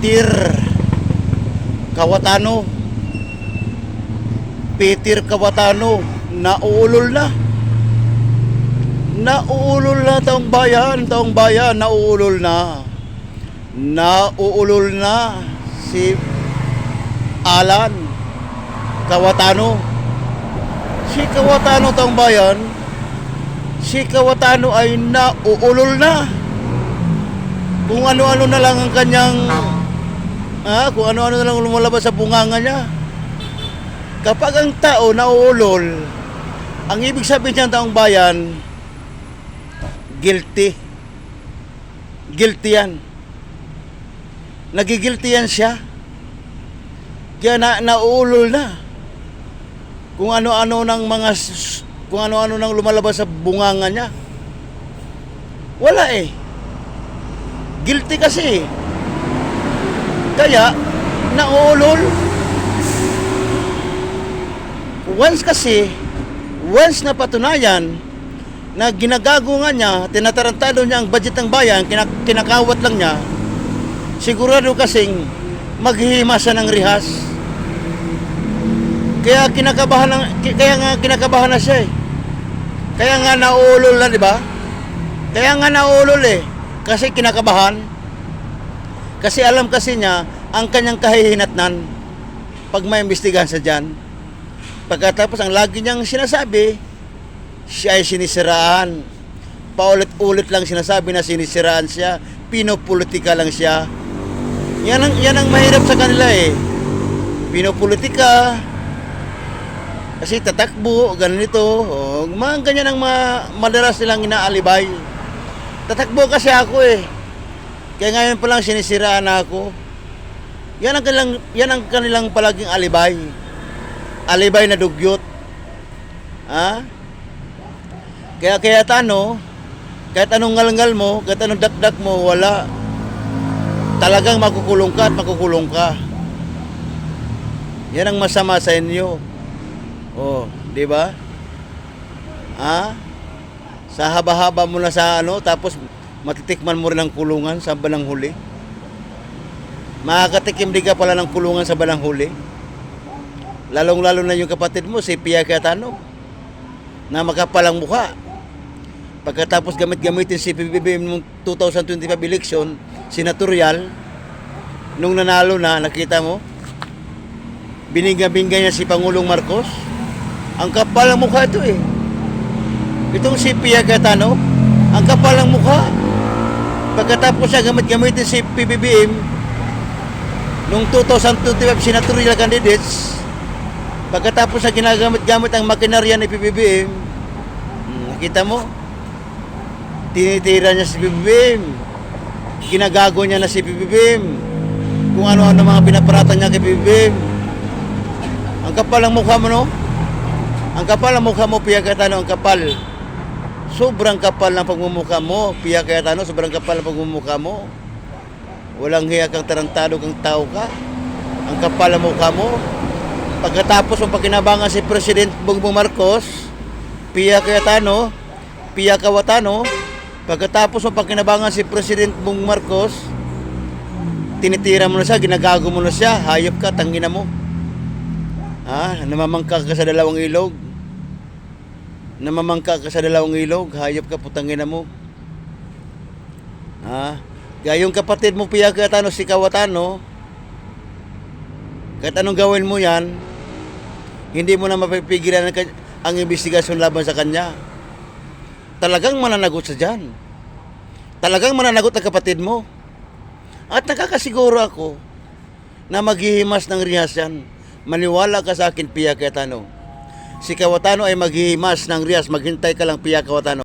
Peter Cayetano. Peter Cayetano, nauulol na. Nauulol na taong bayan, nauulol na. Nauulol na si Alan Cayetano. Si Cayetano taong bayan, si Cayetano ay nauulol na. Kung ano-ano na lang ang kanyang kung ano-ano na lang lumalabas sa bunganga niya. Kapag ang tao nauulol, ang ibig sabihin ng taong bayan, guilty. Guilty yan. Nagigilty yan siya. Kaya nauulol na. Kung ano-ano nang lumalabas sa bunganga niya. Wala eh. Guilty kasi. Kaya nauulol. Once na patunayan na ginagago nga niya, tinatarantado niya ang budget ng bayan, kinakawat lang niya, sigurado kasing maghihima siya ng rihas. Kaya kinakabahan na siya eh. Kaya nga nauulol na, di ba? Kaya nga nauulol eh. Kasi kinakabahan. Kasi alam kasi niya ang kanyang kahihinatnan pag may imbestigahan sa dyan. Pagkatapos ang lagi niyang sinasabi, siya ay sinisiraan. Paulit-ulit lang sinasabi na sinisiraan siya. Pinopolitika lang siya. Yan ang mahirap sa kanila eh. Pinopolitika. Kasi tatakbo, ganito. Mga ganyan ang madalas nilang inaalibay. Tatakbo kasi ako eh. Kaya ngayon pa lang sinisiraan ako. Yan ang kanilang palaging alibay. Alibay na dugyot. Kaya kahit anong ngalngal mo, kahit anong dakdak mo, wala. Talagang makukulong ka at makukulong ka. Yan ang masama sa inyo. Di ba? Sa haba-haba mo na sa tapos matitikman mo rin ang kulungan sa balang huli. Makakatikim di ka pala ng kulungan sa balang huli. Lalong-lalo na yung kapatid mo, si Pia Cayetano, na makapalang mukha. Pagkatapos gamitin si PBBM noong 2025 election, senatorial, nung nanalo na, nakita mo, binigay niya si Pangulong Marcos. Ang kapal ng mukha ito eh. Itong si Pia Cayetano, ang kapal ng mukha. Pagkatapos siya gamitin si PBBM noong 2025 senatorial candidates, pagkatapos siya ginagamit ang makinarya ni PBBM, nakita mo, tinitira niya si PBBM, ginagago niya na si PBBM, kung ano-ano mga pinaparata niya kay PBBM. Ang kapal ng mukha mo, no? Ang kapal ng mukha mo, Pia Cayetano, ang kapal. Sobrang kapal ng pagmumukha mo, Pia Cayetano, sobrang kapal ng pagmumukha mo. Walang hiya kang tarantado kang tao ka. Ang kapal ng mukha mo. Pagkatapos ng pakinabangan si President Bongbong Marcos, Pia Cayetano, pagkatapos ng pakinabangan si President Bongbong Marcos, tinitira mo na siya, ginagago mo na siya, hayop ka, tangina mo. Namamangka ka sa dalawang ilog. Hayop ka, putangina mo. Kaya yung kapatid mo, Pia Cayetano, si Cayetano, kahit anong gawin mo yan, hindi mo na mapipigilan ang investigasyon laban sa kanya. Talagang mananagot sa dyan. Talagang mananagot ang kapatid mo. At nakakasiguro ako na maghihimas ng rihas yan. Maniwala ka sa akin, Pia Cayetano. Si Cayetano ay maghihimas ng rihas. Maghintay ka lang, Pia Cayetano.